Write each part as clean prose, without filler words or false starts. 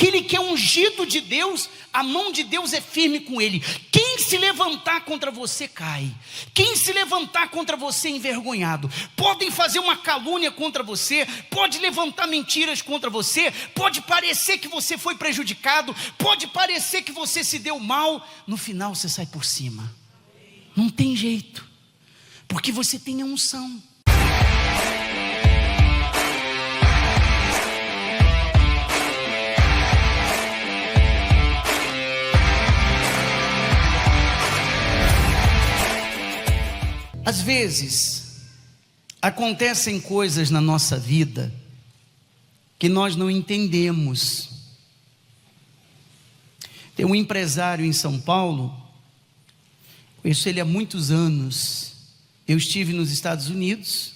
Aquele que é ungido de Deus, a mão de Deus é firme com ele. Quem se levantar contra você cai. Quem se levantar contra você é envergonhado. Podem fazer uma calúnia contra você, pode levantar mentiras contra você, pode parecer que você foi prejudicado, pode parecer que você se deu mal. No final você sai por cima. Não tem jeito, porque você tem a unção. Às vezes, acontecem coisas na nossa vida que nós não entendemos. Tem um empresário em São Paulo, conheço ele há muitos anos. Eu estive nos Estados Unidos,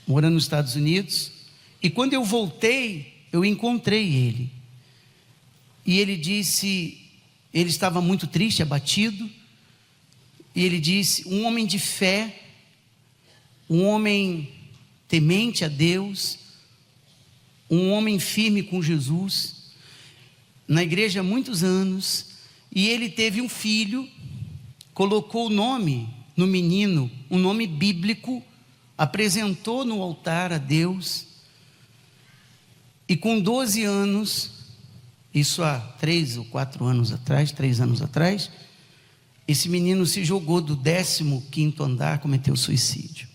morando nos Estados Unidos, e quando eu voltei, eu encontrei ele. E ele disse, ele estava muito triste, abatido. E ele disse, um homem de fé, um homem temente a Deus, um homem firme com Jesus, na igreja há muitos anos, e ele teve um filho, colocou o nome no menino, um nome bíblico, apresentou no altar a Deus, e com 12 anos, isso há 3 ou 4 anos atrás, 3 anos atrás, esse menino se jogou do 15º andar, cometeu suicídio.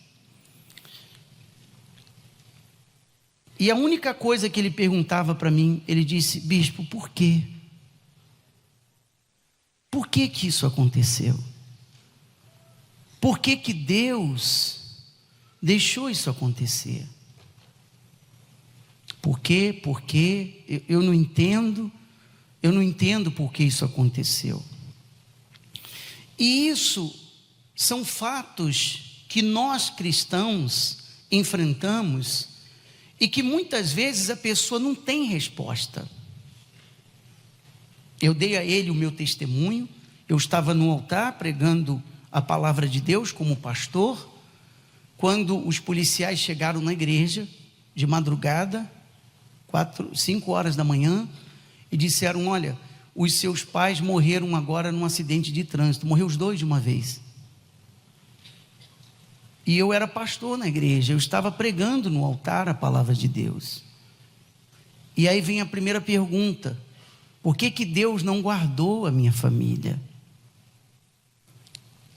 E a única coisa que ele perguntava para mim, ele disse, bispo, por quê? Por que que isso aconteceu? Por que que Deus deixou isso acontecer? Por quê? Por quê? Eu não entendo por que isso aconteceu. E isso são fatos que nós cristãos enfrentamos e que muitas vezes a pessoa não tem resposta. Eu dei a ele o meu testemunho, eu estava no altar pregando a palavra de Deus como pastor, quando os policiais chegaram na igreja de madrugada, 5 horas da manhã, e disseram, olha, os seus pais morreram agora num acidente de trânsito, morreu os 2 de uma vez. E eu era pastor na igreja, eu estava pregando no altar a palavra de Deus. E aí vem a primeira pergunta, por que que Deus não guardou a minha família?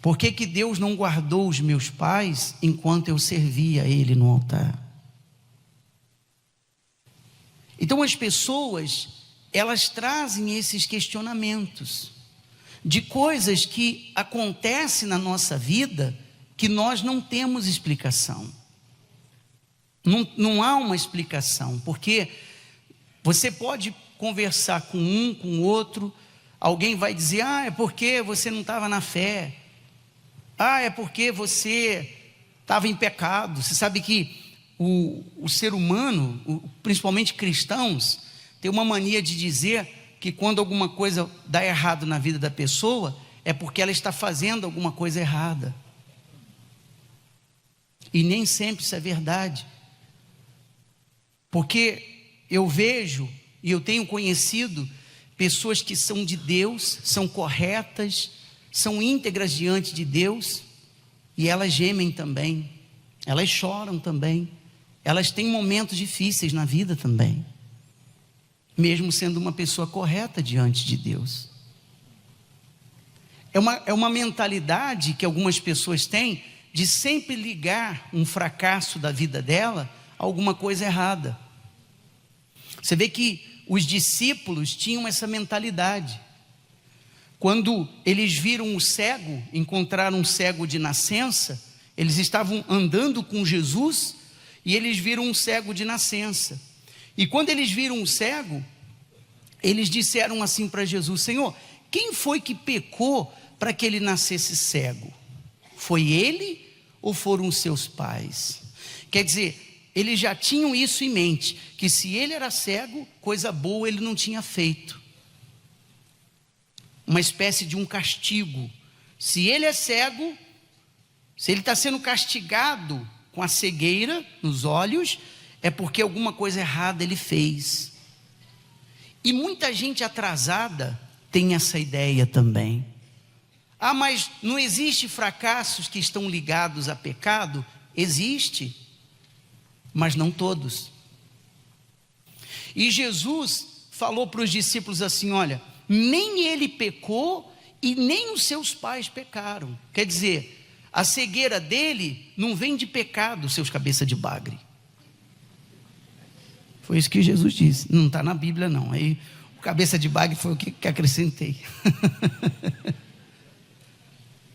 Por que que Deus não guardou os meus pais enquanto eu servia a Ele no altar? Então as pessoas, elas trazem esses questionamentos de coisas que acontecem na nossa vida que nós não temos explicação. Não há uma explicação, porque você pode conversar com um, com o outro, alguém vai dizer, é porque você não estava na fé, é porque você estava em pecado. Você sabe que o ser humano, principalmente cristãos, tem uma mania de dizer que quando alguma coisa dá errado na vida da pessoa, é porque ela está fazendo alguma coisa errada. E nem sempre isso é verdade. Porque eu vejo e eu tenho conhecido pessoas que são de Deus, são corretas, são íntegras diante de Deus, e elas gemem também, elas choram também, elas têm momentos difíceis na vida também, mesmo sendo uma pessoa correta diante de Deus. É uma mentalidade que algumas pessoas têm de sempre ligar um fracasso da vida dela a alguma coisa errada. Você vê que os discípulos tinham essa mentalidade. Quando eles viram o cego, encontraram um cego de nascença, eles estavam andando com Jesus e eles viram um cego de nascença. E quando eles viram o cego, eles disseram assim para Jesus, Senhor, quem foi que pecou para que ele nascesse cego? Foi ele ou foram os seus pais? Quer dizer, eles já tinham isso em mente, que se ele era cego, coisa boa ele não tinha feito. Uma espécie de um castigo. Se ele é cego, se ele está sendo castigado com a cegueira nos olhos, é porque alguma coisa errada ele fez. E muita gente atrasada tem essa ideia também. Ah, mas não existe fracassos que estão ligados a pecado? Existe, mas não todos. E Jesus falou para os discípulos assim: olha, nem ele pecou e nem os seus pais pecaram. Quer dizer, a cegueira dele não vem de pecado, seus cabeça de bagre. Foi isso que Jesus disse, não está na Bíblia não. Aí o cabeça de bagre foi o que acrescentei.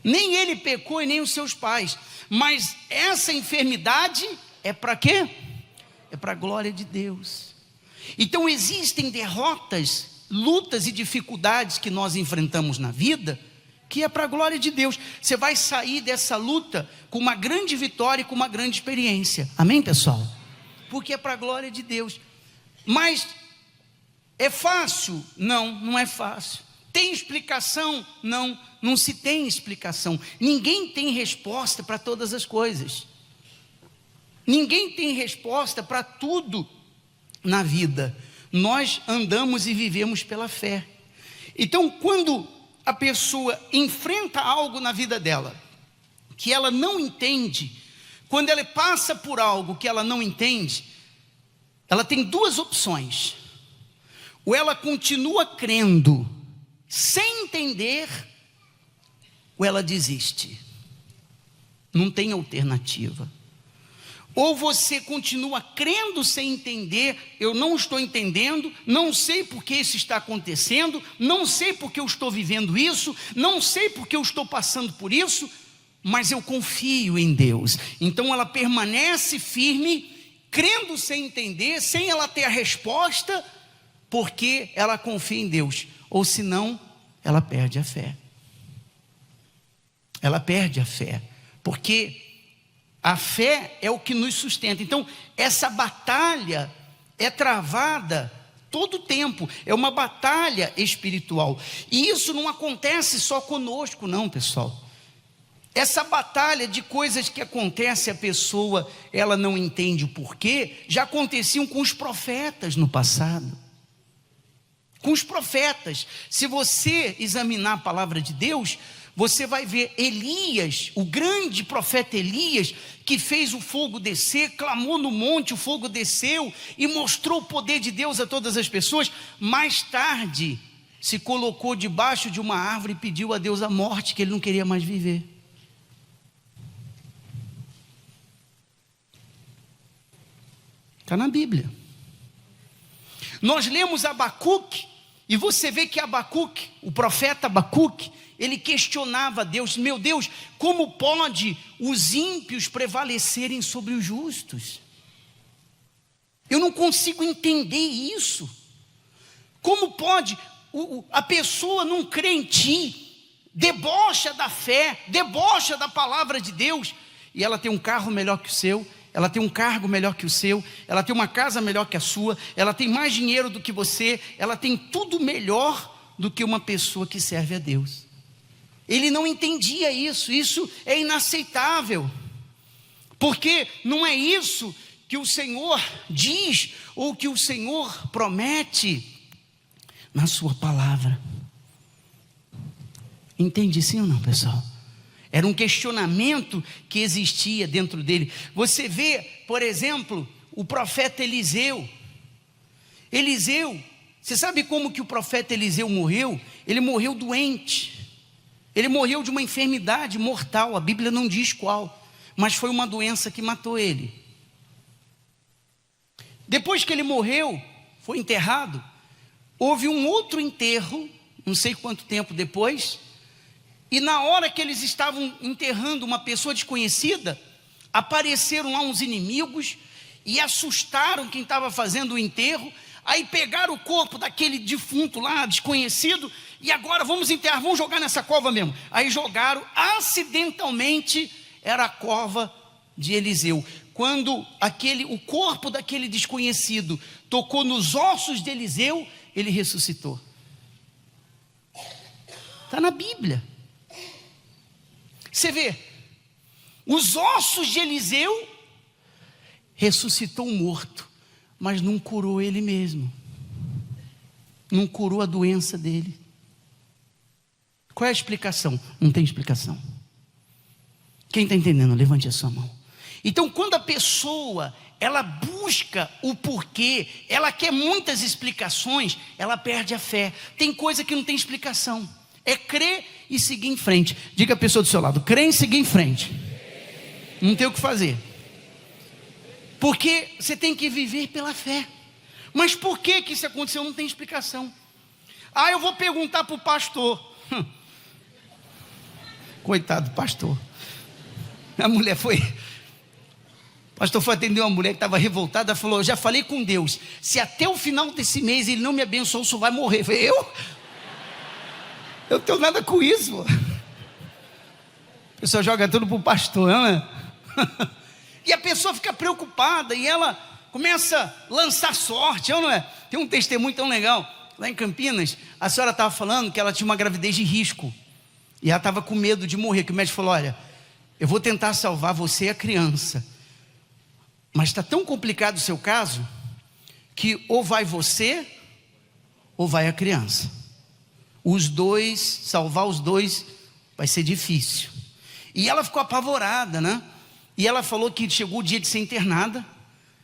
Nem ele pecou e nem os seus pais. Mas essa enfermidade é para quê? É para a glória de Deus. Então existem derrotas, lutas e dificuldades que nós enfrentamos na vida, que é para a glória de Deus. Você vai sair dessa luta com uma grande vitória e com uma grande experiência. Amém, pessoal? Porque é para a glória de Deus. Mas é fácil? Não, não é fácil. Tem explicação? Não, não se tem explicação. Ninguém tem resposta para todas as coisas. Ninguém tem resposta para tudo na vida. Nós andamos e vivemos pela fé. Então, quando a pessoa enfrenta algo na vida dela que ela não entende, quando ela passa por algo que ela não entende, ela tem duas opções: ou ela continua crendo sem entender, ou ela desiste. Não tem alternativa. Ou você continua crendo sem entender: eu não estou entendendo, não sei por que isso está acontecendo, não sei por que eu estou vivendo isso, não sei por que eu estou passando por isso, mas eu confio em Deus. Então ela permanece firme, crendo sem entender, sem ela ter a resposta, porque ela confia em Deus. Ou senão, ela perde a fé. Ela perde a fé, porque a fé é o que nos sustenta. Então, essa batalha é travada todo o tempo. É uma batalha espiritual. E isso não acontece só conosco, não, pessoal. Essa batalha de coisas que acontece, a pessoa, ela não entende o porquê, já aconteciam com os profetas no passado. Com os profetas. Se você examinar a palavra de Deus, você vai ver Elias, o grande profeta Elias, que fez o fogo descer, clamou no monte, o fogo desceu e mostrou o poder de Deus a todas as pessoas. Mais tarde, se colocou debaixo de uma árvore e pediu a Deus a morte, que ele não queria mais viver. Está na Bíblia. Nós lemos Abacuque, e você vê que Abacuque, o profeta Abacuque, ele questionava a Deus: meu Deus, como pode os ímpios prevalecerem sobre os justos? Eu não consigo entender isso. Como pode a pessoa não crer em ti, debocha da fé, debocha da palavra de Deus, e ela tem um carro melhor que o seu, ela tem um cargo melhor que o seu, ela tem uma casa melhor que a sua, ela tem mais dinheiro do que você, ela tem tudo melhor do que uma pessoa que serve a Deus. Ele não entendia isso. Isso é inaceitável, porque não é isso que o Senhor diz, ou que o Senhor promete na sua palavra. Entende sim ou não, pessoal? Era um questionamento que existia dentro dele. Você vê, por exemplo, o profeta Eliseu. Eliseu, você sabe como que o profeta Eliseu morreu? Ele morreu doente. Ele morreu de uma enfermidade mortal. A Bíblia não diz qual, mas foi uma doença que matou ele. Depois que ele morreu, foi enterrado, houve um outro enterro, não sei quanto tempo depois. E na hora que eles estavam enterrando uma pessoa desconhecida, apareceram lá uns inimigos e assustaram quem estava fazendo o enterro. Aí pegaram o corpo daquele defunto lá, desconhecido, e agora vamos enterrar, vamos jogar nessa cova mesmo. Aí jogaram, acidentalmente, era a cova de Eliseu. Quando o corpo daquele desconhecido tocou nos ossos de Eliseu, ele ressuscitou. Está na Bíblia. Você vê, os ossos de Eliseu ressuscitou um morto, mas não curou ele mesmo. não curou a doença dele. Qual é a explicação? Não tem explicação. Quem está entendendo? Levante a sua mão. Então, quando a pessoa, ela busca o porquê, ela quer muitas explicações, ela perde a fé. Tem coisa que não tem explicação. É crer e seguir em frente. Diga a pessoa do seu lado: crer e seguir em frente. Não tem o que fazer. Porque você tem que viver pela fé. Mas por que isso aconteceu? Não tem explicação. Eu vou perguntar para o pastor. Coitado do pastor. A mulher foi... O pastor foi atender uma mulher que estava revoltada. Falou: eu já falei com Deus, se até o final desse mês ele não me abençoou, o senhor vai morrer. Eu falei: eu não tenho nada com isso. A pessoa joga tudo para o pastor, não é? E a pessoa fica preocupada e ela começa a lançar sorte, não é? Tem um testemunho tão legal. Lá em Campinas, a senhora estava falando que ela tinha uma gravidez de risco. E ela estava com medo de morrer. Que o médico falou: olha, eu vou tentar salvar você e a criança, mas está tão complicado o seu caso, que ou vai você, ou vai a criança. Os dois, salvar os dois, vai ser difícil. E ela ficou apavorada, né? E ela falou que chegou o dia de ser internada.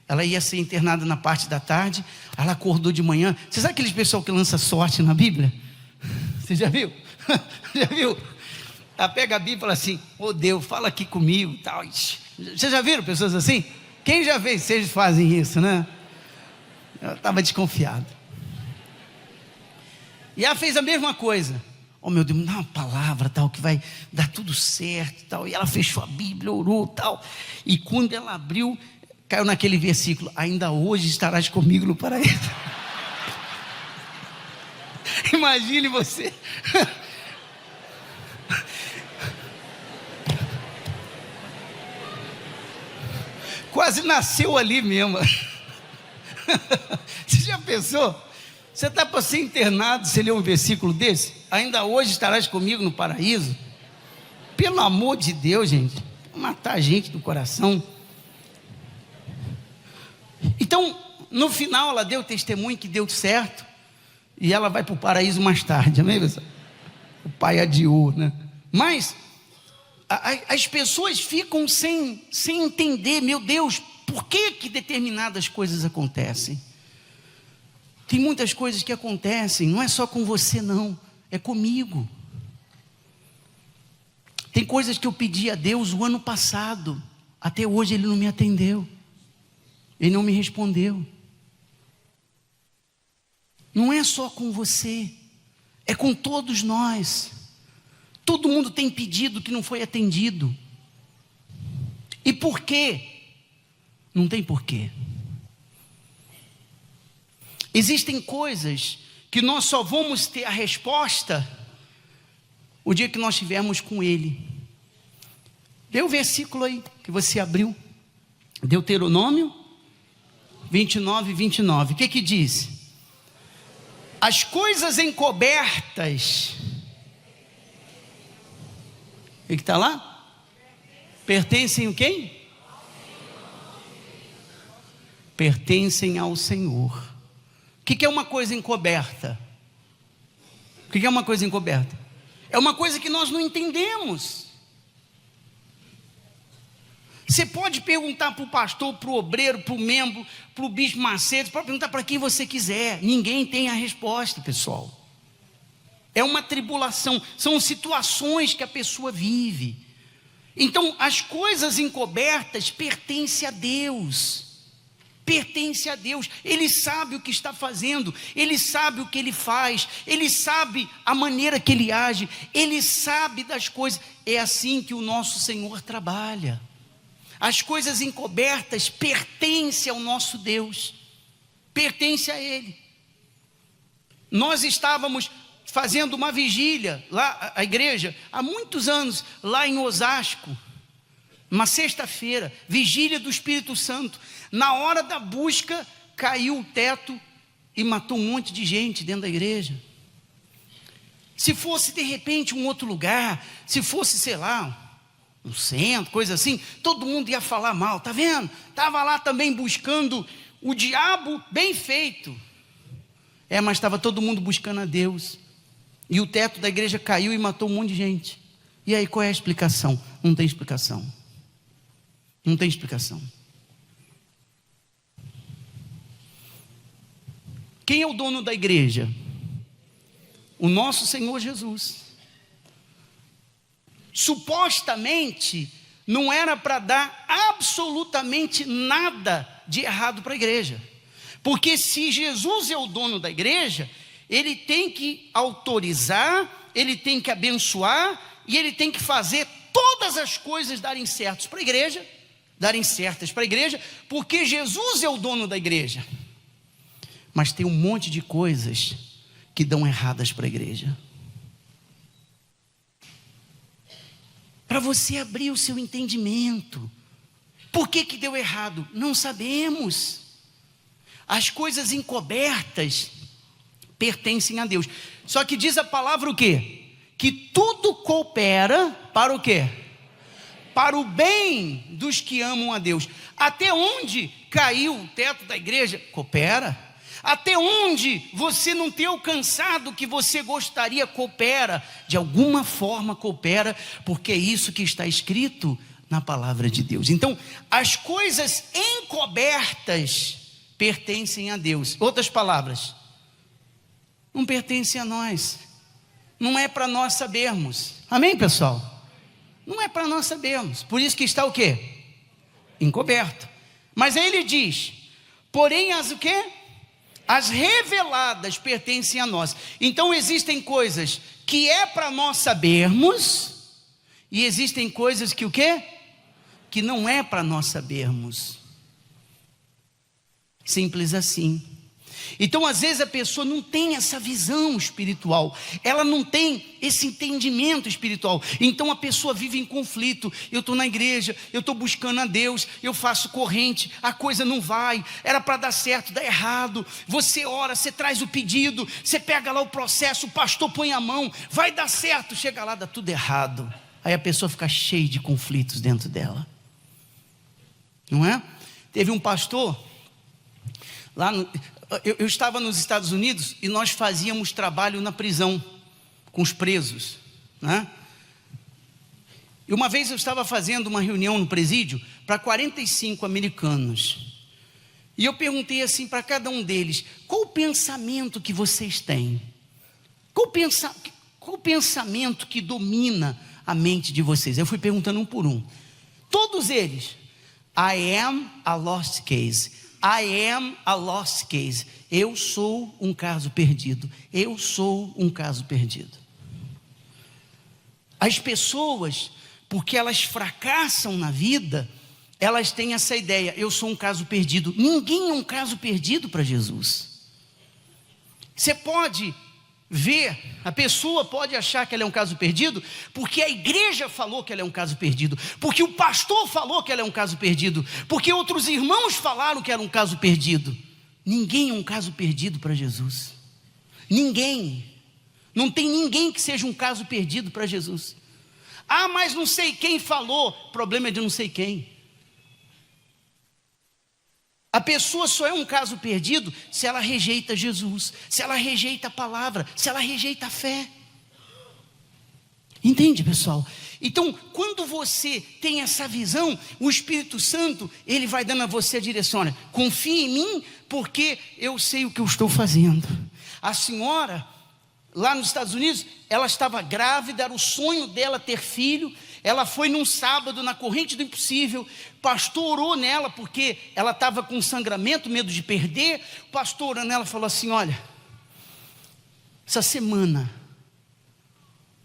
Ela ia ser internada na parte da tarde. Ela acordou de manhã. Você sabe aqueles pessoal que lança sorte na Bíblia? Você já viu? Já viu? Ela pega a Bíblia e fala assim: ô Deus, fala aqui comigo, tal. Vocês já viram pessoas assim? Quem já vê vocês fazem isso, né? Eu estava desconfiado. E ela fez a mesma coisa. Oh meu Deus, me dá uma palavra, tal, que vai dar tudo certo, tal. E ela fechou a Bíblia, orou, tal. E quando ela abriu, caiu naquele versículo: ainda hoje estarás comigo no paraíso. Imagine você. Quase nasceu ali mesmo. Você já pensou? Você está para ser internado, você lê um versículo desse? Ainda hoje estarás comigo no paraíso? Pelo amor de Deus, gente. Matar a gente do coração. Então, no final, ela deu testemunho que deu certo. E ela vai para o paraíso mais tarde, amém, pessoal? O pai adiou, né? Mas as pessoas ficam sem entender, meu Deus, por que determinadas coisas acontecem? Tem muitas coisas que acontecem, não é só com você não, é comigo. Tem coisas que eu pedi a Deus o ano passado, até hoje Ele não me atendeu, Ele não me respondeu. Não é só com você, é com todos nós. Todo mundo tem pedido que não foi atendido. E por quê? Não tem porquê. Existem coisas que nós só vamos ter a resposta o dia que nós estivermos com Ele. Dê o versículo aí que você abriu. Deuteronômio 29, 29. O que diz? As coisas encobertas. O que está lá? Pertencem a quem? Pertencem ao Senhor. O que é uma coisa encoberta? O que é uma coisa encoberta? É uma coisa que nós não entendemos. Você pode perguntar para o pastor, para o obreiro, para o membro, para o bispo Macedo, pode perguntar para quem você quiser. Ninguém tem a resposta, pessoal. É uma tribulação, são situações que a pessoa vive. Então, as coisas encobertas pertencem a Deus. Pertence a Deus. Ele sabe o que está fazendo, Ele sabe o que Ele faz, Ele sabe a maneira que Ele age, Ele sabe das coisas. É assim que o nosso Senhor trabalha. As coisas encobertas pertencem ao nosso Deus, pertence a Ele. Nós estávamos fazendo uma vigília lá, a igreja, há muitos anos, lá em Osasco, uma sexta-feira, vigília do Espírito Santo. Na hora da busca, caiu o teto e matou um monte de gente dentro da igreja. Se fosse de repente um outro lugar, se fosse, sei lá, um centro, coisa assim, todo mundo ia falar mal, tá vendo? Estava lá também buscando o diabo bem feito. Mas estava todo mundo buscando a Deus. E o teto da igreja caiu e matou um monte de gente. E aí qual é a explicação? Não tem explicação. Não tem explicação. Quem é o dono da igreja? O nosso Senhor Jesus. Supostamente não era para dar absolutamente nada de errado para a igreja. Porque se Jesus é o dono da igreja, ele tem que autorizar, ele tem que abençoar e ele tem que fazer todas as coisas darem certas para a igreja, porque Jesus é o dono da igreja. Mas tem um monte de coisas que dão erradas para a igreja. Para você abrir o seu entendimento. Por que deu errado? Não sabemos. As coisas encobertas pertencem a Deus. Só que diz a palavra o quê? Que tudo coopera para o quê? Para o bem dos que amam a Deus. Até onde caiu o teto da igreja? Coopera. Até onde você não tem alcançado o que você gostaria, coopera. De alguma forma coopera, porque é isso que está escrito na palavra de Deus. Então, as coisas encobertas pertencem a Deus. Outras palavras, não pertencem a nós. Não é para nós sabermos. Amém, pessoal? Não é para nós sabermos. Por isso que está o quê? Encoberto. Mas aí ele diz, porém as o quê? As reveladas pertencem a nós. Então existem coisas que é para nós sabermos, e existem coisas que o quê? Que não é para nós sabermos. Simples assim. Então às vezes a pessoa não tem essa visão espiritual, ela não tem esse entendimento espiritual, então a pessoa vive em conflito. Eu estou na igreja, eu estou buscando a Deus, eu faço corrente, a coisa não vai, era para dar certo, dá errado. Você ora, você traz o pedido, você pega lá o processo, o pastor põe a mão, vai dar certo, chega lá, dá tudo errado. Aí a pessoa fica cheia de conflitos dentro dela, não é? Teve um pastor lá eu estava nos Estados Unidos e nós fazíamos trabalho na prisão com os presos, né? E uma vez eu estava fazendo uma reunião no presídio para 45 americanos. E eu perguntei assim para cada um deles: qual o pensamento que vocês têm? Qual o pensamento que domina a mente de vocês? Eu fui perguntando um por um. Todos eles: I am a lost case. I am a lost case. Eu sou um caso perdido. Eu sou um caso perdido. As pessoas, porque elas fracassam na vida, elas têm essa ideia: eu sou um caso perdido. Ninguém é um caso perdido para Jesus. Você pode ver, a pessoa pode achar que ela é um caso perdido, porque a igreja falou que ela é um caso perdido, porque o pastor falou que ela é um caso perdido, porque outros irmãos falaram que era um caso perdido. Ninguém é um caso perdido para Jesus. Ninguém. Não tem ninguém que seja um caso perdido para Jesus. Ah, mas não sei quem falou. O problema é de não sei quem. A pessoa só é um caso perdido se ela rejeita Jesus, se ela rejeita a palavra, se ela rejeita a fé. Entende, pessoal? Então, quando você tem essa visão, o Espírito Santo, ele vai dando a você a direção: olha, confie em mim, porque eu sei o que eu estou fazendo. A senhora, lá nos Estados Unidos, ela estava grávida, era o sonho dela ter filho. Ela foi num sábado na corrente do impossível. O pastor orou nela porque ela estava com sangramento, medo de perder. O pastor orou nela, falou assim: olha, essa semana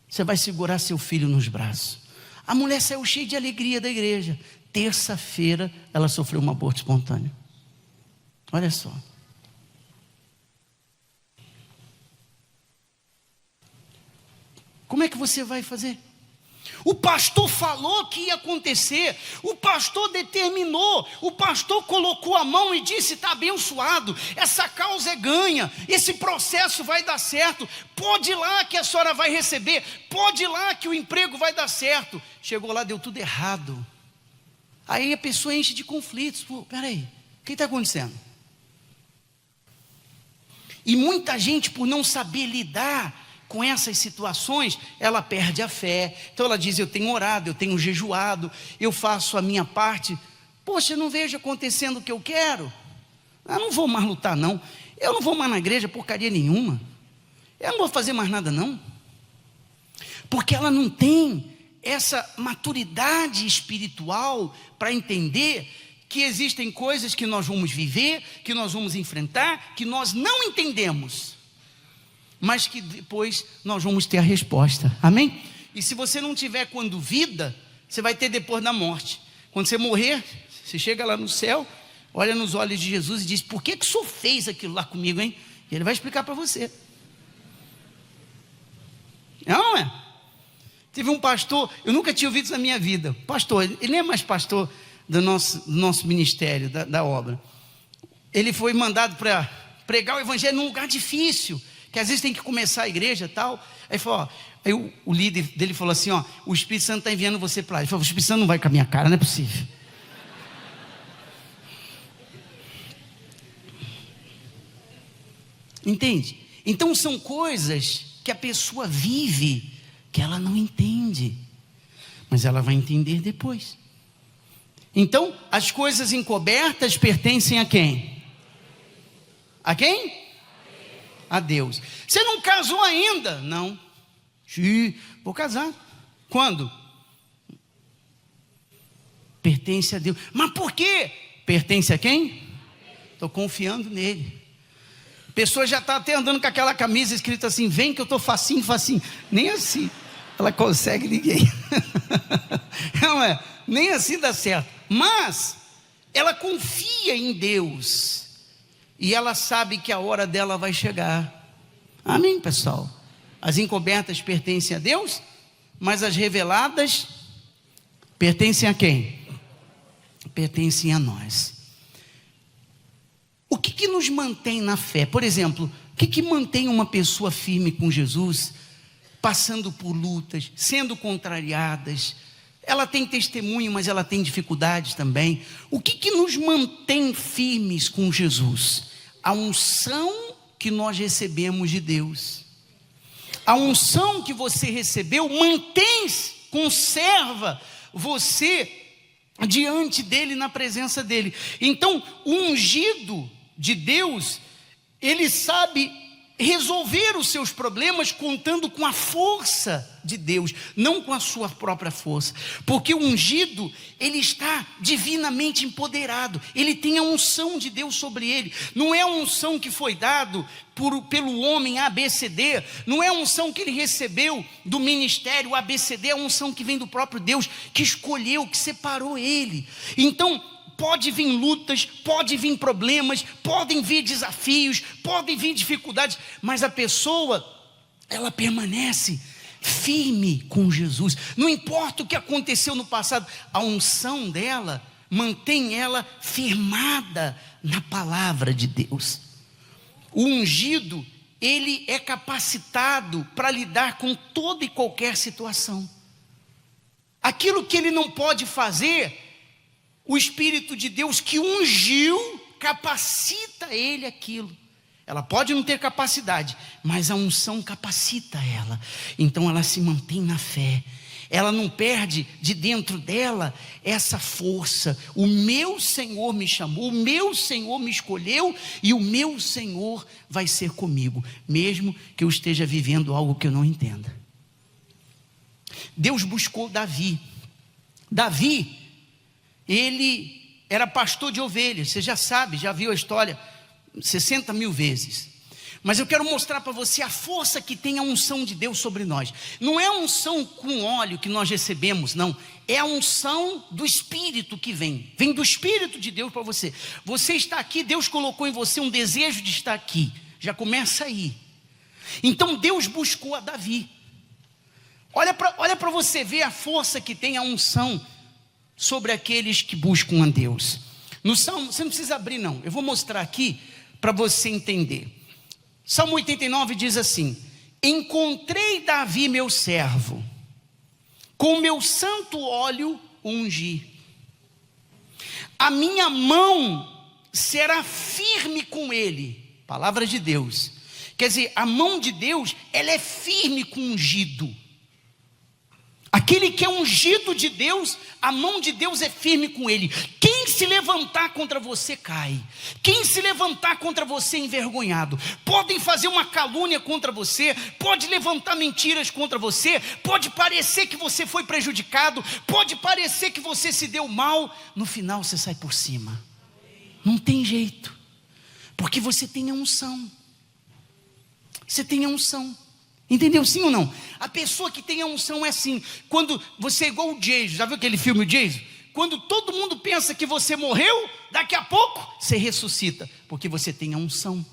você vai segurar seu filho nos braços. A mulher saiu cheia de alegria da igreja. Terça-feira ela sofreu um aborto espontâneo. Olha só. Como é que você vai fazer? O pastor falou que ia acontecer, o pastor determinou, o pastor colocou a mão e disse: está abençoado, essa causa é ganha, esse processo vai dar certo, pode ir lá que a senhora vai receber, pode ir lá que o emprego vai dar certo. Chegou lá, deu tudo errado. Aí a pessoa enche de conflitos. Pô, peraí, o que está acontecendo? E muita gente, por não saber lidar com essas situações, ela perde a fé. Então ela diz: eu tenho orado, eu tenho jejuado, eu faço a minha parte. Poxa, eu não vejo acontecendo o que eu quero. Eu não vou mais lutar não. Eu não vou mais na igreja porcaria nenhuma. Eu não vou fazer mais nada não. Porque ela não tem essa maturidade espiritual para entender que existem coisas que nós vamos viver, que nós vamos enfrentar, que nós não entendemos, mas que depois nós vamos ter a resposta. Amém? E se você não tiver com dúvida, você vai ter depois da morte. Quando você morrer, você chega lá no céu, olha nos olhos de Jesus e diz: por que o senhor fez aquilo lá comigo, hein? E ele vai explicar para você. Não é? Teve um pastor, eu nunca tinha ouvido isso na minha vida. Pastor, ele nem é mais pastor do nosso ministério, da obra. Ele foi mandado para pregar o evangelho num lugar difícil, que às vezes tem que começar a igreja e tal. Aí falou, ó, aí o líder dele falou assim: ó, o Espírito Santo está enviando você para lá. Ele falou: o Espírito Santo não vai com a minha cara, não é possível. Entende? Então são coisas que a pessoa vive, que ela não entende, mas ela vai entender depois. Então, as coisas encobertas pertencem a quem? A quem? A Deus. Você não casou ainda? Não. Vou casar. Quando? Pertence a Deus. Mas por quê? Pertence a quem? Estou confiando nele. A pessoa já está até andando com aquela camisa escrita assim: vem que eu estou facinho, facinho. Nem assim ela consegue ninguém. Não é? Nem assim dá certo. Mas ela confia em Deus e ela sabe que a hora dela vai chegar. Amém, pessoal? As encobertas pertencem a Deus, mas as reveladas pertencem a quem? Pertencem a nós. O que nos mantém na fé? Por exemplo, o que mantém uma pessoa firme com Jesus, passando por lutas, sendo contrariadas? Ela tem testemunho, mas ela tem dificuldades também. O que nos mantém firmes com Jesus? A unção que nós recebemos de Deus. A unção que você recebeu mantém, conserva você diante dele, na presença dele. Então, o ungido de Deus, ele sabe resolver os seus problemas contando com a força de Deus, não com a sua própria força, porque o ungido, ele está divinamente empoderado, ele tem a unção de Deus sobre ele. Não é a unção que foi dado pelo homem ABCD, não é a unção que ele recebeu do ministério ABCD, é a unção que vem do próprio Deus, que escolheu, que separou ele. Então, pode vir lutas, pode vir problemas, podem vir desafios, podem vir dificuldades, mas a pessoa, ela permanece firme com Jesus. Não importa o que aconteceu no passado, a unção dela mantém ela firmada na palavra de Deus. O ungido, ele é capacitado para lidar com toda e qualquer situação. Aquilo que ele não pode fazer, o Espírito de Deus que ungiu, capacita ele aquilo. Ela pode não ter capacidade, mas a unção capacita ela. Então ela se mantém na fé. Ela não perde de dentro dela essa força. O meu Senhor me chamou, o meu Senhor me escolheu e o meu Senhor vai ser comigo, mesmo que eu esteja vivendo algo que eu não entenda. Deus buscou Davi. Davi, ele era pastor de ovelhas, você já sabe, já viu a história 60 mil vezes. Mas eu quero mostrar para você a força que tem a unção de Deus sobre nós. Não é a unção com óleo que nós recebemos, não. É a unção do Espírito que vem do Espírito de Deus para você. Você está aqui, Deus colocou em você um desejo de estar aqui. Já começa aí. Então Deus buscou a Davi. Olha para você ver a força que tem a unção sobre aqueles que buscam a Deus. No Salmo, você não precisa abrir não, eu vou mostrar aqui para você entender. Salmo 89 diz assim: encontrei Davi meu servo, com meu santo óleo ungi, a minha mão será firme com ele. Palavra de Deus. Quer dizer, a mão de Deus, ela é firme com o ungido. Aquele que é ungido de Deus, a mão de Deus é firme com ele. Quem se levantar contra você cai. Quem se levantar contra você é envergonhado. Podem fazer uma calúnia contra você, pode levantar mentiras contra você, pode parecer que você foi prejudicado, pode parecer que você se deu mal, no final você sai por cima. Não tem jeito, porque você tem a unção. Você tem a unção. Entendeu sim ou não? A pessoa que tem a unção é assim. Quando você é igual o Jason, já viu aquele filme o Jason? Quando todo mundo pensa que você morreu, daqui a pouco você ressuscita, porque você tem a unção.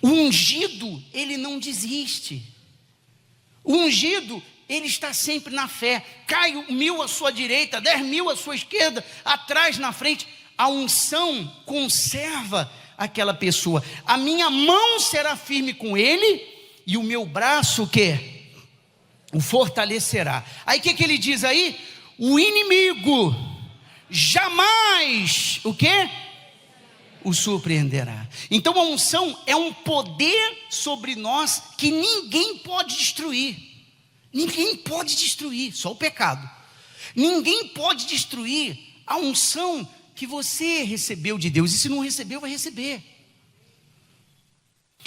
O ungido, ele não desiste. O ungido, ele está sempre na fé. Cai 1.000 à sua direita, 10.000 à sua esquerda, atrás, na frente. A unção conserva aquela pessoa. A minha mão será firme com ele, e o meu braço o quê? O fortalecerá. Aí o que ele diz aí? O inimigo jamais, o quê? O surpreenderá. Então a unção é um poder sobre nós que ninguém pode destruir. Ninguém pode destruir, só o pecado. Ninguém pode destruir a unção que você recebeu de Deus. E se não recebeu, vai receber.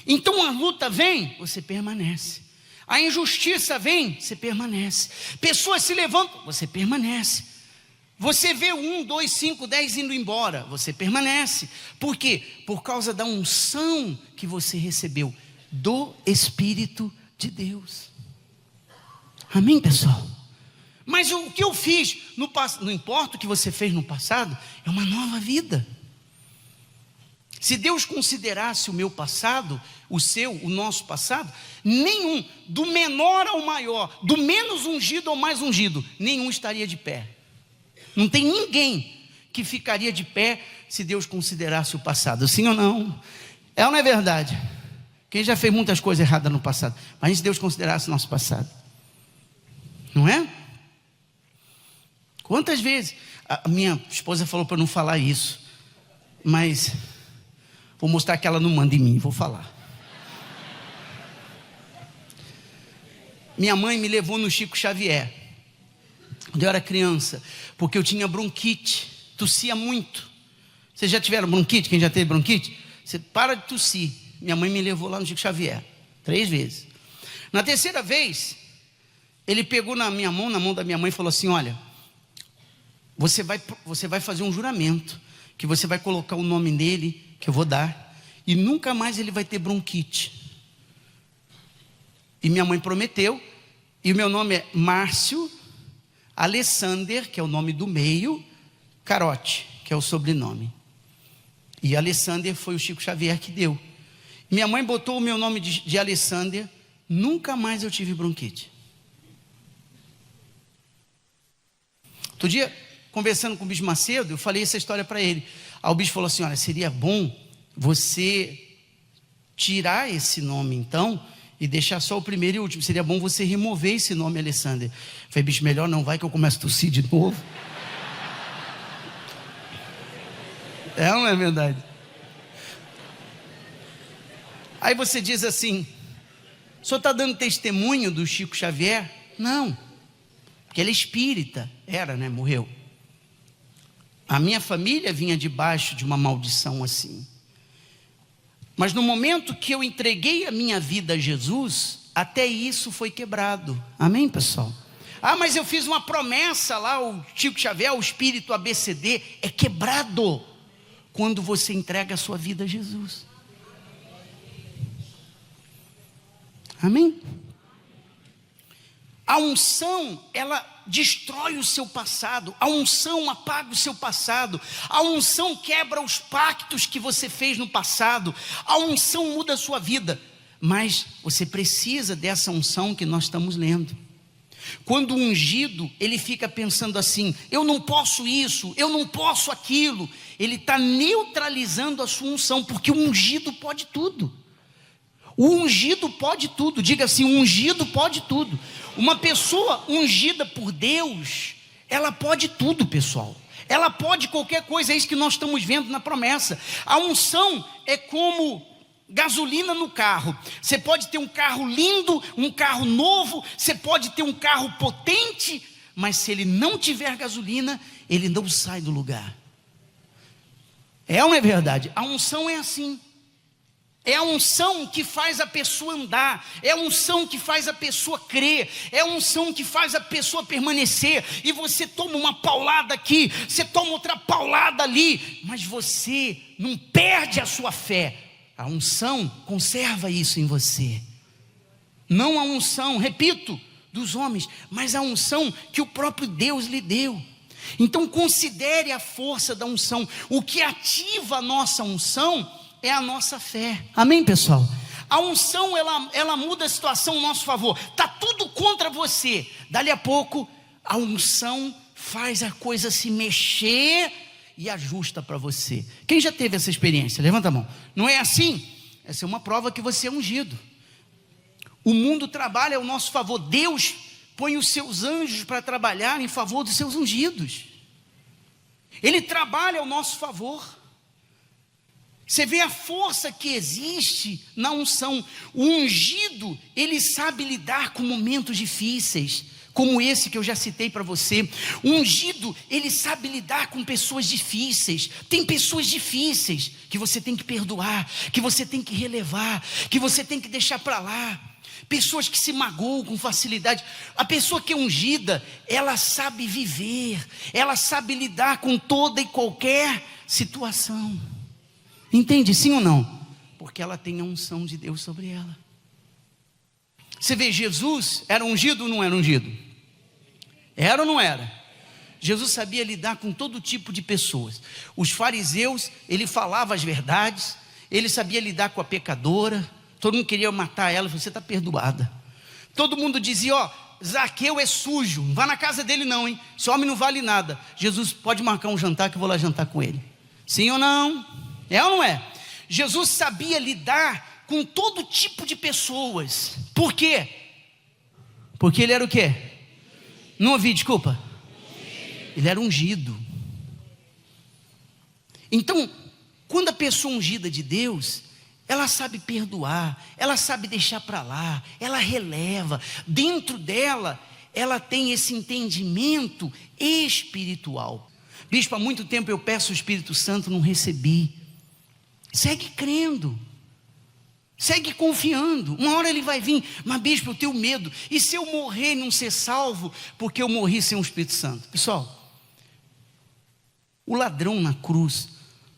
Então a luta vem, você permanece. A injustiça vem, você permanece. Pessoas se levantam, você permanece. Você vê 1, 2, 5, 10 indo embora, você permanece. Por quê? Por causa da unção que você recebeu do Espírito de Deus. Amém, pessoal? Mas o que eu fiz no passado, não importa o que você fez no passado, é uma nova vida. Se Deus considerasse o meu passado, o seu, o nosso passado, nenhum, do menor ao maior, do menos ungido ao mais ungido, nenhum estaria de pé. Não tem ninguém que ficaria de pé se Deus considerasse o passado, sim ou não? É ou não é verdade? Quem já fez muitas coisas erradas no passado, mas se Deus considerasse o nosso passado, não é? Quantas vezes, a minha esposa falou para eu não falar isso, mas vou mostrar que ela não manda em mim, vou falar. Minha mãe me levou no Chico Xavier, quando eu era criança, porque eu tinha bronquite, tossia muito. Vocês já tiveram bronquite? Quem já teve bronquite? Você para de tossir. Minha mãe me levou lá no Chico Xavier, 3 vezes. Na terceira vez, ele pegou na minha mão, na mão da minha mãe e falou assim: olha, você vai fazer um juramento, que você vai colocar o nome dele, que eu vou dar, e nunca mais ele vai ter bronquite. E minha mãe prometeu, e o meu nome é Márcio Alessander, que é o nome do meio, Carote, que é o sobrenome. E Alessander foi o Chico Xavier que deu. Minha mãe botou o meu nome de Alessander, nunca mais eu tive bronquite. Outro dia, conversando com o Bispo Macedo, eu falei essa história para ele. Aí o Bispo falou assim: olha, seria bom você tirar esse nome então, e deixar só o primeiro e o último. Seria bom você remover esse nome, Alessander. Eu falei: bicho, melhor não, vai que eu começo a tossir de novo. É ou não é verdade? Aí você diz assim: o senhor está dando testemunho do Chico Xavier? Não, porque ele é espírita. Era, né? Morreu. A minha família vinha debaixo de uma maldição assim. Mas no momento que eu entreguei a minha vida a Jesus, até isso foi quebrado. Amém, pessoal? Ah, mas eu fiz uma promessa lá, o Chico Xavier, o espírito ABCD, é quebrado quando você entrega a sua vida a Jesus. Amém? A unção, ela destrói o seu passado. A unção apaga o seu passado. A unção quebra os pactos que você fez no passado. A unção muda a sua vida. Mas você precisa dessa unção que nós estamos lendo. Quando o ungido, ele fica pensando assim: eu não posso isso, eu não posso aquilo. Ele está neutralizando a sua unção, porque o ungido pode tudo. O ungido pode tudo. Diga assim: o ungido pode tudo. Uma pessoa ungida por Deus, ela pode tudo, pessoal. Ela pode qualquer coisa. É isso que nós estamos vendo na promessa. A unção é como gasolina no carro. Você pode ter um carro lindo, um carro novo, você pode ter um carro potente, mas se ele não tiver gasolina, ele não sai do lugar. É ou não é verdade? A unção é assim. É a unção que faz a pessoa andar, é a unção que faz a pessoa crer, é a unção que faz a pessoa permanecer. E você toma uma paulada aqui, você toma outra paulada ali, mas você não perde a sua fé. A unção conserva isso em você. Não a unção, repito, dos homens, mas a unção que o próprio Deus lhe deu. Então considere a força da unção. O que ativa a nossa unção é a nossa fé. Amém, pessoal? A unção, ela muda a situação a nosso favor. Está tudo contra você. Dali a pouco, a unção faz a coisa se mexer e ajusta para você. Quem já teve essa experiência? Levanta a mão. Não é assim? Essa é uma prova que você é ungido. O mundo trabalha ao nosso favor. Deus põe os seus anjos para trabalhar em favor dos seus ungidos. Ele trabalha ao nosso favor. Você vê a força que existe na unção. O ungido, ele sabe lidar com momentos difíceis, como esse que eu já citei para você. O ungido, ele sabe lidar com pessoas difíceis. Tem pessoas difíceis que você tem que perdoar, que você tem que relevar, que você tem que deixar para lá. Pessoas que se magoam com facilidade. A pessoa que é ungida, ela sabe viver, ela sabe lidar com toda e qualquer situação. Entende, sim ou não? Porque ela tem a unção de Deus sobre ela. Você vê, Jesus era ungido ou não era ungido? Era ou não era? Jesus sabia lidar com todo tipo de pessoas. Os fariseus, ele falava as verdades, ele sabia lidar com a pecadora. Todo mundo queria matar ela, você está perdoada. Todo mundo dizia, ó, Zaqueu é sujo, não vá na casa dele não, hein? Esse homem não vale nada. Jesus, pode marcar um jantar que eu vou lá jantar com ele. Sim ou não? É ou não é? Jesus sabia lidar com todo tipo de pessoas. Por quê? Porque ele era o quê? Não ouvi, desculpa. Ele era ungido. Então, quando a pessoa ungida de Deus, ela sabe perdoar, ela sabe deixar para lá, ela releva. Dentro dela, ela tem esse entendimento espiritual. Bispo, há muito tempo eu peço o Espírito Santo, não recebi. Segue crendo, segue confiando, uma hora ele vai vir. Mas bispo, eu tenho medo, e se eu morrer e não ser salvo, porque eu morri sem o Espírito Santo? Pessoal, o ladrão na cruz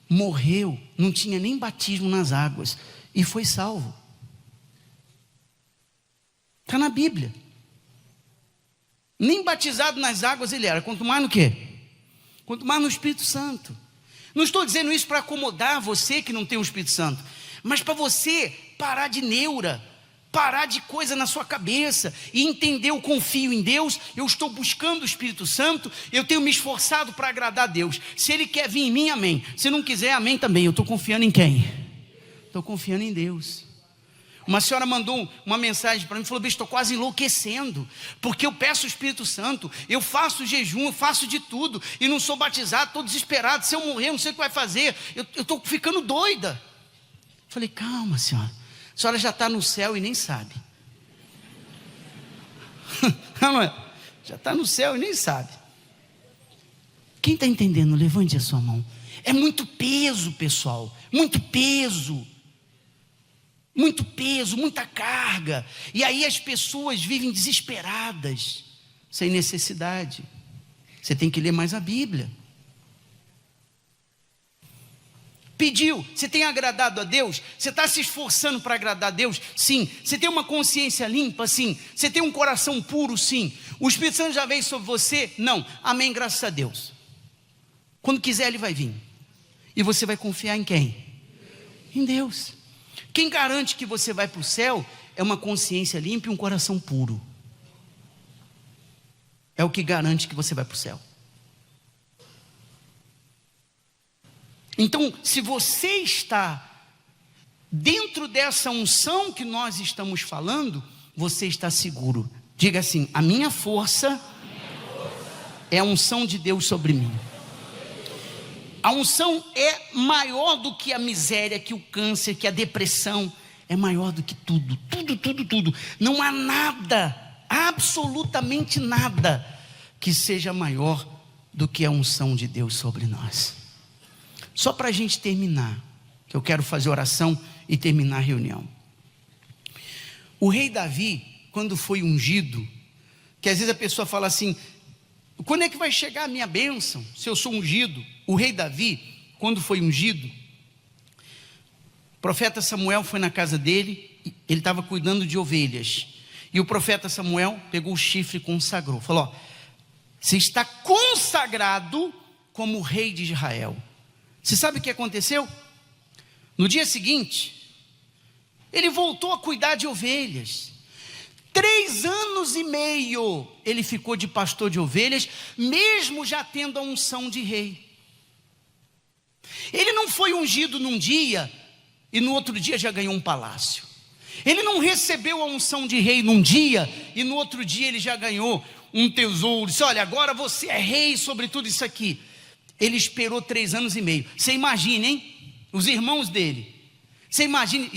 morreu, não tinha nem batismo nas águas, e foi salvo. Está na Bíblia. Nem batizado nas águas ele era, quanto mais no quê? Quanto mais no Espírito Santo. Não estou dizendo isso para acomodar você que não tem o Espírito Santo, mas para você parar de neura, parar de coisa na sua cabeça e entender: eu confio em Deus, eu estou buscando o Espírito Santo, eu tenho me esforçado para agradar a Deus. Se Ele quer vir em mim, amém. Se não quiser, amém também. Eu estou confiando em quem? Estou confiando em Deus. Uma senhora mandou uma mensagem para mim, falou: bicho, estou quase enlouquecendo, porque eu peço o Espírito Santo, eu faço jejum, eu faço de tudo, e não sou batizado, estou desesperado, se eu morrer, não sei o que vai fazer, eu estou ficando doida. Falei: calma, senhora, a senhora já está no céu e nem sabe. Não é? Já está no céu e nem sabe. Quem está entendendo, levante a sua mão. É muito peso, pessoal, muito peso. Muito peso, muita carga. E aí as pessoas vivem desesperadas, sem necessidade. Você tem que ler mais a Bíblia. Pediu, você tem agradado a Deus? Você está se esforçando para agradar a Deus? Sim. Você tem uma consciência limpa? Sim. Você tem um coração puro? Sim. O Espírito Santo já veio sobre você? Não. Amém, graças a Deus. Quando quiser Ele vai vir. E você vai confiar em quem? Em Deus. Quem garante que você vai para o céu é uma consciência limpa e um coração puro. É o que garante que você vai para o céu. Então, se você está dentro dessa unção que nós estamos falando, você está seguro. Diga assim: a minha força é a unção de Deus sobre mim. A unção é maior do que a miséria, que o câncer, que a depressão. É maior do que tudo, tudo. Não há nada, absolutamente nada, que seja maior do que a unção de Deus sobre nós. Só para a gente terminar, que eu quero fazer oração e terminar a reunião. O rei Davi, quando foi ungido, que às vezes a pessoa fala assim, quando é que vai chegar a minha bênção, se eu sou ungido? O rei Davi, quando foi ungido, o profeta Samuel foi na casa dele, ele estava cuidando de ovelhas, e o profeta Samuel pegou o chifre e consagrou, falou, ó, você está consagrado como rei de Israel. Você sabe o que aconteceu? No dia seguinte, ele voltou a cuidar de ovelhas. 3 anos e meio ele ficou de pastor de ovelhas, mesmo já tendo a unção de rei. Ele não foi ungido num dia e no outro dia já ganhou um palácio. Ele não recebeu a unção de rei num dia e no outro dia ele já ganhou um tesouro. Disse, olha, agora você é rei sobre tudo isso aqui. Ele esperou 3 anos e meio. Você imagina, hein? Os irmãos dele. Você imagina,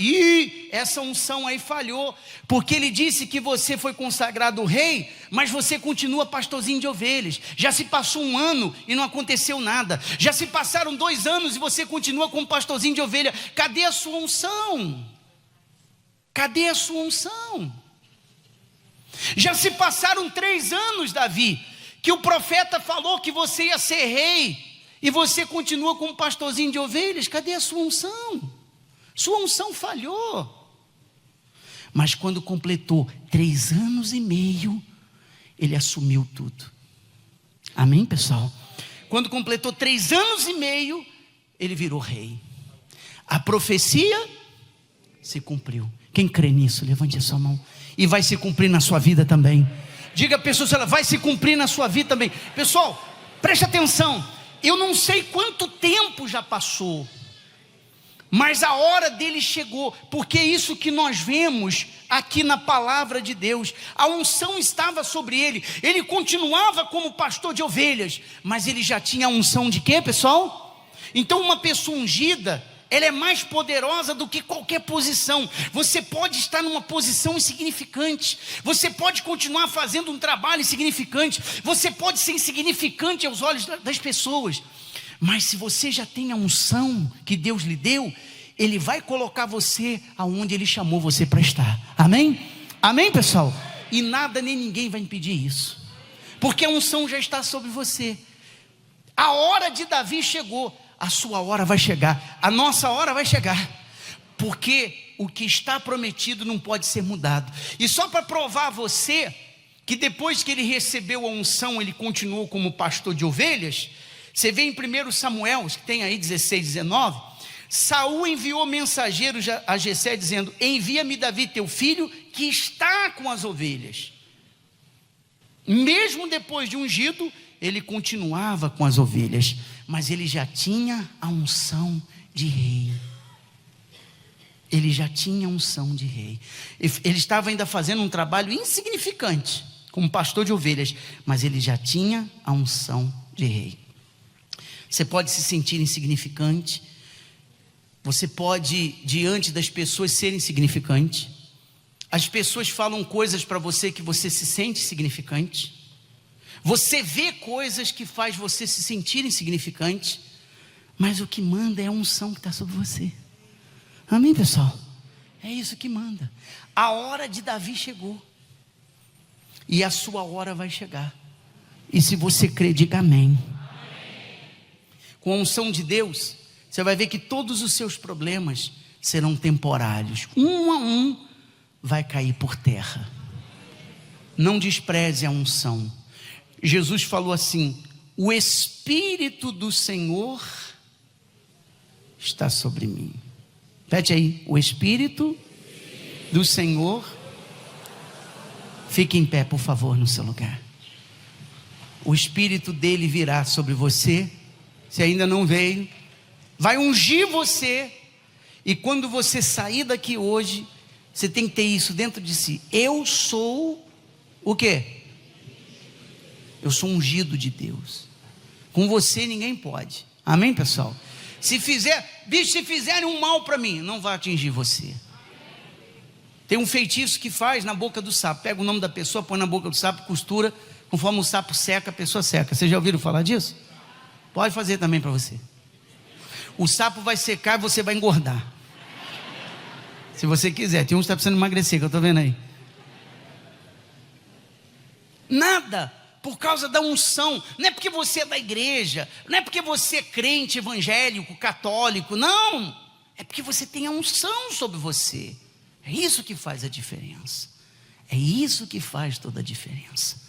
essa unção aí falhou, porque ele disse que você foi consagrado rei, mas você continua pastorzinho de ovelhas. Já se passou 1 ano e não aconteceu nada. Já se passaram 2 anos e você continua como pastorzinho de ovelha. Cadê a sua unção? Cadê a sua unção? Já se passaram 3 anos, Davi, que o profeta falou que você ia ser rei, e você continua como pastorzinho de ovelhas. Cadê a sua unção? Sua unção falhou. Mas quando completou 3 anos e meio, ele assumiu tudo. Amém, pessoal? Quando completou 3 anos e meio, ele virou rei. A profecia se cumpriu. Quem crê nisso, levante a sua mão. E vai se cumprir na sua vida também. Diga a pessoa, se ela vai se cumprir na sua vida também. Pessoal, preste atenção. Eu não sei quanto tempo já passou, mas a hora dele chegou, porque é isso que nós vemos aqui na palavra de Deus. A unção estava sobre ele, ele continuava como pastor de ovelhas, mas ele já tinha a unção de quê, pessoal? Então uma pessoa ungida, ela é mais poderosa do que qualquer posição. Você pode estar numa posição insignificante, você pode continuar fazendo um trabalho insignificante, você pode ser insignificante aos olhos das pessoas, mas se você já tem a unção que Deus lhe deu, Ele vai colocar você aonde Ele chamou você para estar. Amém? Amém, pessoal? E nada nem ninguém vai impedir isso, porque a unção já está sobre você. A hora de Davi chegou, a sua hora vai chegar, a nossa hora vai chegar, porque o que está prometido não pode ser mudado. E só para provar a você que depois que ele recebeu a unção, ele continuou como pastor de ovelhas, você vê em 1 Samuel, que tem aí 16, 19, Saul enviou mensageiros a Jessé dizendo, envia-me Davi teu filho, que está com as ovelhas. Mesmo depois de ungido, ele continuava com as ovelhas, mas ele já tinha a unção de rei. Ele já tinha a unção de rei. Ele estava ainda fazendo um trabalho insignificante, como pastor de ovelhas, mas ele já tinha a unção de rei. Você pode se sentir insignificante, você pode, diante das pessoas, ser insignificante. As pessoas falam coisas para você que você se sente insignificante. Você vê coisas que faz você se sentir insignificante, mas o que manda é a unção que está sobre você. Amém, pessoal? É isso que manda. A hora de Davi chegou, e a sua hora vai chegar. E se você crê, diga amém. Com a unção de Deus, você vai ver que todos os seus problemas serão temporários. Um a um vai cair por terra. Não despreze a unção. Jesus falou assim, o Espírito do Senhor está sobre mim. Repete aí, o Espírito do Senhor. Fique em pé, por favor, no seu lugar. O Espírito dele virá sobre você, se ainda não veio, vai ungir você, e quando você sair daqui hoje, você tem que ter isso dentro de si. Eu sou o quê? Eu sou ungido de Deus. Com você ninguém pode. Amém, pessoal? Se fizerem um mal para mim, não vai atingir você. Tem um feitiço que faz na boca do sapo. Pega o nome da pessoa, põe na boca do sapo, costura. Conforme o sapo seca, a pessoa seca. Vocês já ouviram falar disso? Pode fazer também para você. O sapo vai secar e você vai engordar. Se você quiser. Tem uns que estão precisando emagrecer, que eu estou vendo aí. Nada. Por causa da unção. Não é porque você é da igreja. Não é porque você é crente evangélico, católico. Não. É porque você tem a unção sobre você. É isso que faz a diferença. É isso que faz toda a diferença.